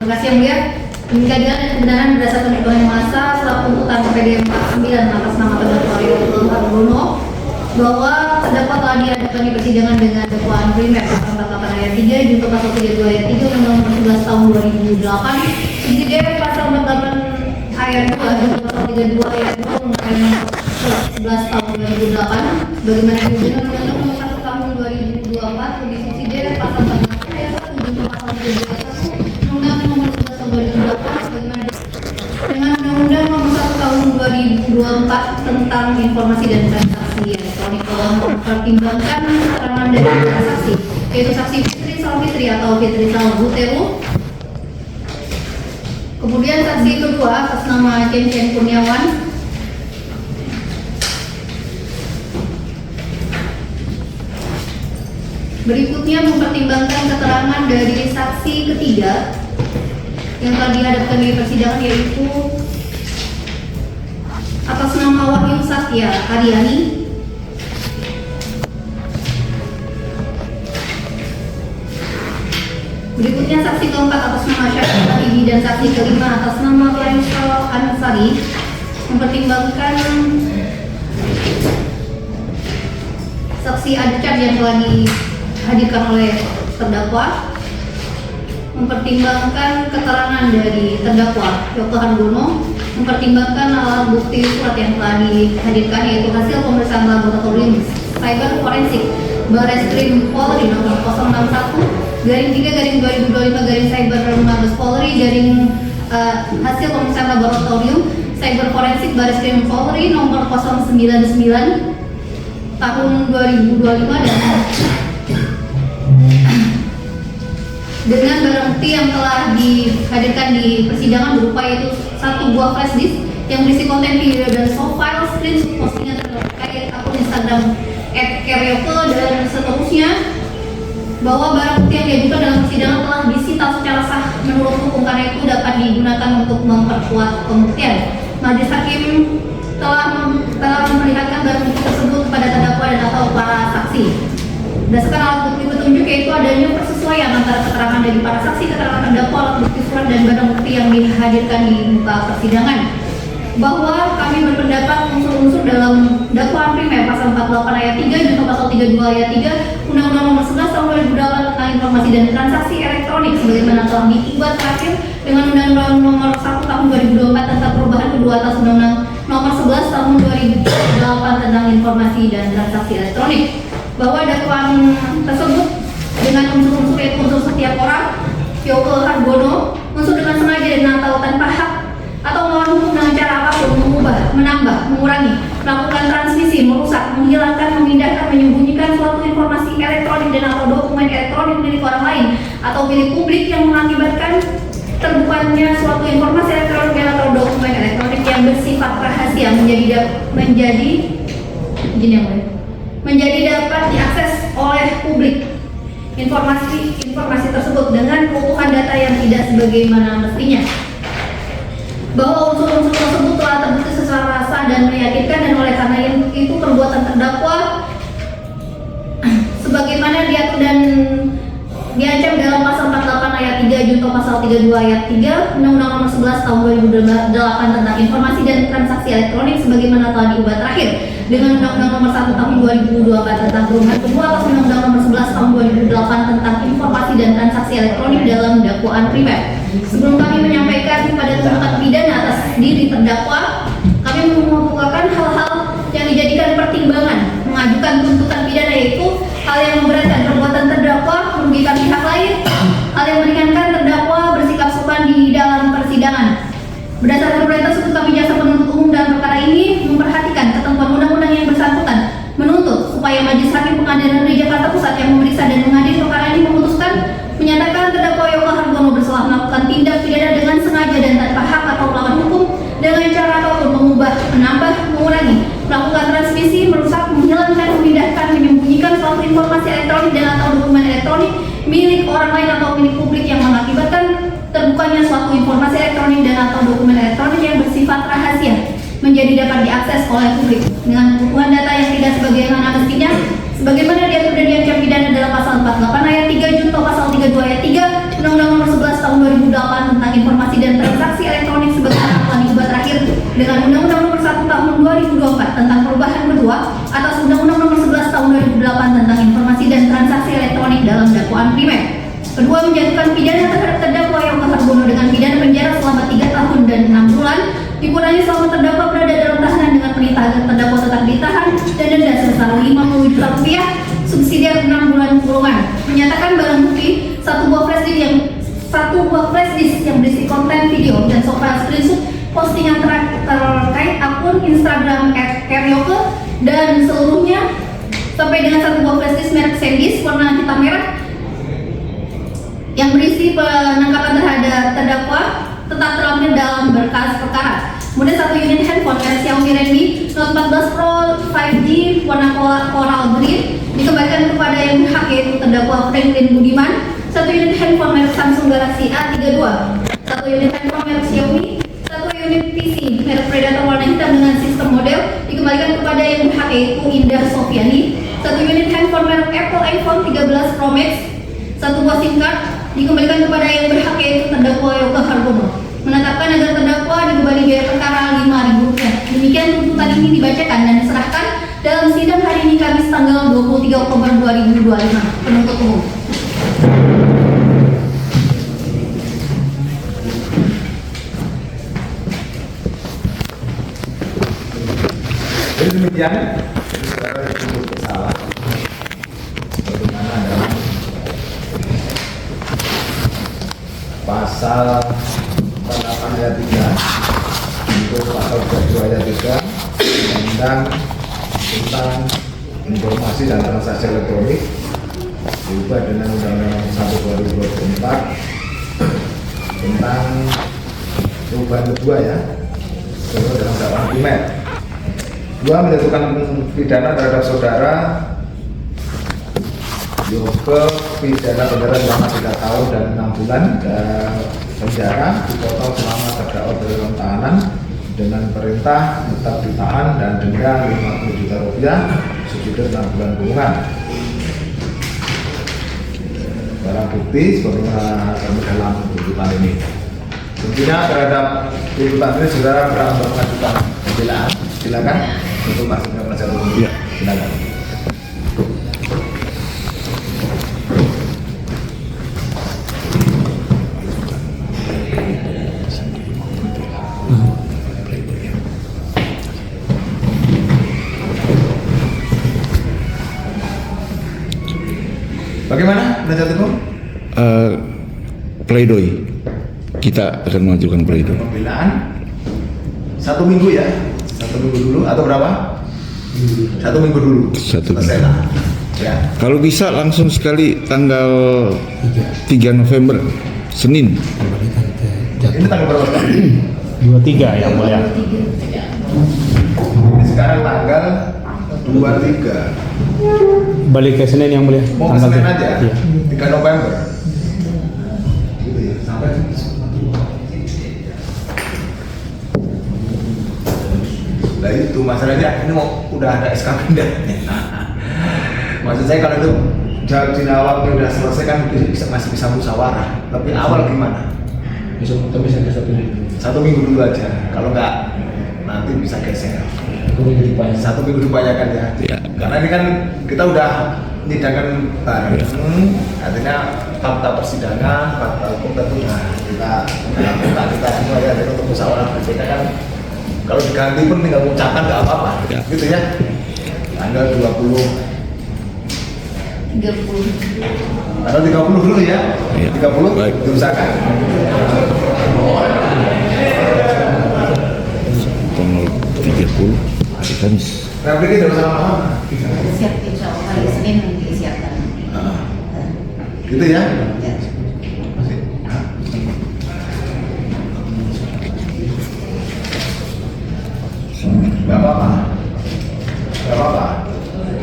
Terima kasih yang mulia. Demikian dan kebenaran berdasarkan permohonan masa setelah tuntutan PPDM 49 atas nama terdakwa Yokel Hargono bahwa terdakwa telah dihadapkan di persidangan dengan dakwaan primer pasal 48 ayat 3 junto pasal 32 ayat 3 Undang-Undang 11 tahun 2008 subsidiar pasal 48 ayat 2 junto pasal 32 ayat 2 Undang-Undang 11 tahun 2008 bagaimana diwujudkan Undang-Undang 1 tahun 2024 lebih subsidiar pasal 48 ayat 1 junto pasal 32 ayat 1 Undang-Undang nomor 11 tahun 2008 bagaimana dengan Undang-Undang nomor 1 tahun 2024 tentang informasi dan transaksi elektronik dalam mempertimbangkan keterangan dari dua saksi, yaitu saksi Fitri Salfitri atau Fitri Salbutero. Kemudian saksi kedua atas nama Chen Kurniawan. Berikutnya mempertimbangkan keterangan dari saksi ketiga yang telah dihadapkan di persidangan, yaitu atas nama Wahyu Satya Aryani. Berikutnya saksi keempat atas nama Syarif Habibi dan saksi kelima atas nama Faisal Ansari. Mempertimbangkan saksi Adcar yang telah dihadirkan oleh terdakwa. Mempertimbangkan keterangan dari terdakwa Yokel Hargono. Mempertimbangkan alat bukti surat yang telah dihadirkan, yaitu hasil pemeriksaan laboratorium cyber forensik Bareskrim Polri nomor 061/3/2025 cyber Mabes Polri hasil pemeriksaan laboratorium cyber forensik Bareskrim Polri nomor 099 tahun 2025 dan dengan barang bukti yang telah dihadirkan di persidangan berupa yaitu satu buah flash disk yang berisi konten video dan soft file screenshot postingan terkait akun Instagram @keryokel dan seterusnya, bahwa barang bukti yang diajukan dalam persidangan telah disita secara sah menurut hukum karena itu dapat digunakan untuk memperkuat pembuktian. Majelis Hakim telah memperlihatkan barang bukti tersebut kepada terdakwa dan atau para saksi. Berdasarkan alat bukti petunjuk, yaitu adanya persesuaian antara keterangan dari para saksi, keterangan terdakwa, alat bukti surat dan barang bukti yang dihadirkan di muka persidangan. Bahwa kami berpendapat unsur-unsur dalam dakwaan primer pasal 48 ayat 3 junto pasal 32 ayat 3 Undang-Undang nomor 11 tahun 2008 tentang informasi dan transaksi elektronik sebagaimana telah diubah terakhir dengan Undang-Undang nomor 1 tahun 2024 tentang perubahan kedua atas Undang-Undang nomor 11 tahun 2008 tentang informasi dan transaksi elektronik, bahwa dakwaan tersebut dengan unsur-unsur yaitu unsur setiap orang Yokel Hargono, unsur dengan sengaja dan atau tanpa hak atau melawan hukum dengan cara apapun, mengubah, menambah, mengurangi, melakukan transmisi, merusak, menghilangkan, memindahkan, menyembunyikan suatu informasi elektronik dan atau dokumen elektronik milik orang lain atau milik publik yang mengakibatkan terbukanya suatu informasi elektronik dan atau dokumen elektronik yang bersifat rahasia menjadi dapat diakses oleh publik. Informasi tersebut dengan keutuhan data yang tidak sebagaimana mestinya. Bahwa unsur-unsur tersebut telah terbukti secara sah dan meyakinkan, dan oleh karena itu perbuatan terdakwa sebagaimana diatur dan diancam dalam pasal 48 ayat 3 junto pasal 32 ayat 3 Undang-Undang nomor 11 tahun 2008 tentang informasi dan transaksi elektronik sebagaimana telah diubah terakhir dengan Undang-Undang nomor 1 tahun 2024 tentang perubahan kedua atas Undang-Undang nomor 11 tahun 2008 tentang informasi dan transaksi elektronik dalam dakwaan primer. Sebelum kami menyampaikan pada tuntutan pidana atas diri terdakwa, kami mengemukakan hal-hal yang dijadikan pertimbangan mengajukan tuntutan pidana, yaitu hal yang memberatkan perbuatan terdakwa, merugikan pihak lain, hal yang meringankan terdakwa bersikap sopan di dalam persidangan. Berdasarkan perintah tersebut, kami jaksa penuntut umum dalam perkara ini memperhatikan ketentuan undang-undang yang bersangkutan, menuntut supaya Majelis Hakim Pengadilan Negeri Jakarta Pusat yang memeriksa dan mengadili perkara ini memutuskan menyatakan terdakwa Yokel Hargono bersalah melakukan tindak pidana dengan sengaja dan tanpa hak atau melawan hukum dengan cara apapun, mengubah, menambah, mengurangi, melakukan transmisi, merusak, menghilangkan, memindahkan, menyembunyikan suatu informasi elektronik dan atau dokumen elektronik milik orang lain atau milik publik yang mengakibatkan terbukanya suatu informasi elektronik dan atau dokumen elektronik yang bersifat rahasia menjadi dapat diakses oleh publik dengan kebutuhan data yang tidak sebagaimana mestinya, sebagaimana diatur dan diancam pidana dalam pasal 48 ayat 3 junto pasal 32 ayat 3 Undang-Undang nomor 11 tahun 2008 Kedua, menjatuhkan pidana terhadap terdakwa Yoga Hargono dengan pidana penjara selama 3 tahun dan 6 bulan, dikurangi selama terdakwa berada dalam tahanan dengan perintah agar terdakwa tetap ditahan, dan denda sebesar 50 juta rupiah, subsidiar 6 bulan kurungan. Menyatakan barang bukti satu buah flash disk yang berisi konten video dan software screenshot postingan terkait akun Instagram @keryoke dan seluruhnya sampai dengan satu buah flash disk merek SanDisk warna hitam merah yang berisi penangkapan terhadap terdakwa tetap terlampir dalam berkas perkara. Kemudian satu unit handphone merek Xiaomi Redmi Note 14 Pro 5G warna coral green dikembalikan kepada yang berhak, yaitu terdakwa Franklin Budiman. Satu unit handphone merek Samsung Galaxy A32, satu unit handphone merek Xiaomi, satu unit PC merek Predator warna hitam dengan sistem model dikembalikan kepada yang berhak, yaitu Indah Sofiani. Satu unit handphone merek Apple iPhone 13 Pro Max, satu buah SIM card dikembalikan kepada yang berhak, yaitu terdakwa Yoga Hargono. Menetapkan agar terdakwa dibebani biaya perkara Rp5.000. Demikian tuntutan ini dibacakan dan diserahkan dalam sidang hari ini Kamis tanggal 23 Oktober 2025. Penuntut umum. Jadi demikian saudara dituntut bersalah bagaimana dalam pasal 48 ayat 3 untuk pasal 22 ayat 3 tentang informasi dan transaksi elektronik diubah dengan Undang-Undang 1 2024 tentang perubahan kedua ya, sesuai dalam dakwaan primer. Dua, menjatuhkan pidana terhadap saudara Yoga pidana penjara selama 3 tahun dan 6 bulan penjara dipotong selama terdakwa dalam tahanan dengan perintah tetap ditahan dan denda Rp50 juta subsidi 6 bulan kurungan. Barang bukti sebagaimana dalam tuntutan ini. Tentunya terhadap tuntutan ini saudara berhak untuk mengajukan pembelaan. Silakan untuk masukkan penasihat hukum. Ya. Silakan. Bagaimana penasihat hukum? Pledoi. Kita akan mengajukan pledoi. Pembelaan 1 minggu ya, 1 minggu dulu atau berapa? 1 minggu dulu. 1 Selesai minggu. lah. Ya. Kalau bisa langsung sekali tanggal 3 November, Senin. Ini tanggal berapa? 23 yang mulia. Ini sekarang tanggal 23. Balik ke Senin yang mulia. Mau ke Senin aja? Iya. 3 November. Gitu ya, sampai nah itu masalahnya, ini mau udah ada SK pindah. Maksud saya kalau itu di awal udah selesai kan masih bisa musyawarah. Tapi awal gimana? Bisa kita bisa 1 minggu dulu aja. Kalau nggak nanti bisa geser. 1 minggu dipanjangkan ya. Ya. Karena ini kan kita udah nyidangkan bareng. Artinya fakta persidangan, fakta hukum tentu kita semua ya. Jadi untuk musyawarah berbeda kan. Kalau diganti pun tinggal mengucapkan nggak apa-apa, Ya. gitu ya. Tanggal 20, 30. tanggal 30 dulu ya. Ya. 30 Baik. diusahakan. Tanggal 30 hari Kamis. Replik itu sama-sama. Siap, insya Allah hari Senin nanti disiapkan. Gitu ya. Ya. Masih. Gak apa-apa. Gak apa-apa.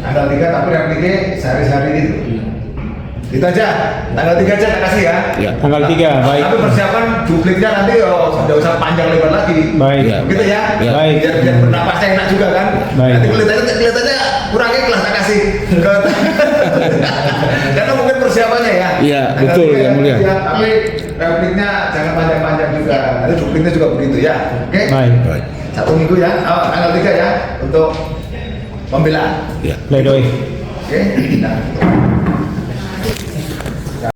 Tanggal 3 tapi repliknya sehari-hari gitu. Itu aja. Tanggal 3 aja tak kasih ya. Ya. Tanggal 3, baik. Tapi persiapan dupliknya nanti nggak usah panjang lebar lagi. Baik. Ya. Gitu ya. Ya. Baik. Biar bernapasnya enak juga kan. Baik. Nanti kelihatannya kurang ikhlas tak kasih. Karena mungkin persiapannya ya. Iya, Tanggal betul, 3 Yang Mulia. ya, tapi repliknya jangan panjang-panjang juga. Nanti dupliknya juga begitu ya. Oke. Baik. Baik. 1 minggu ya. Tanggal 3 ya untuk pembelaan. Ya. Pledoi. Oke. Nah.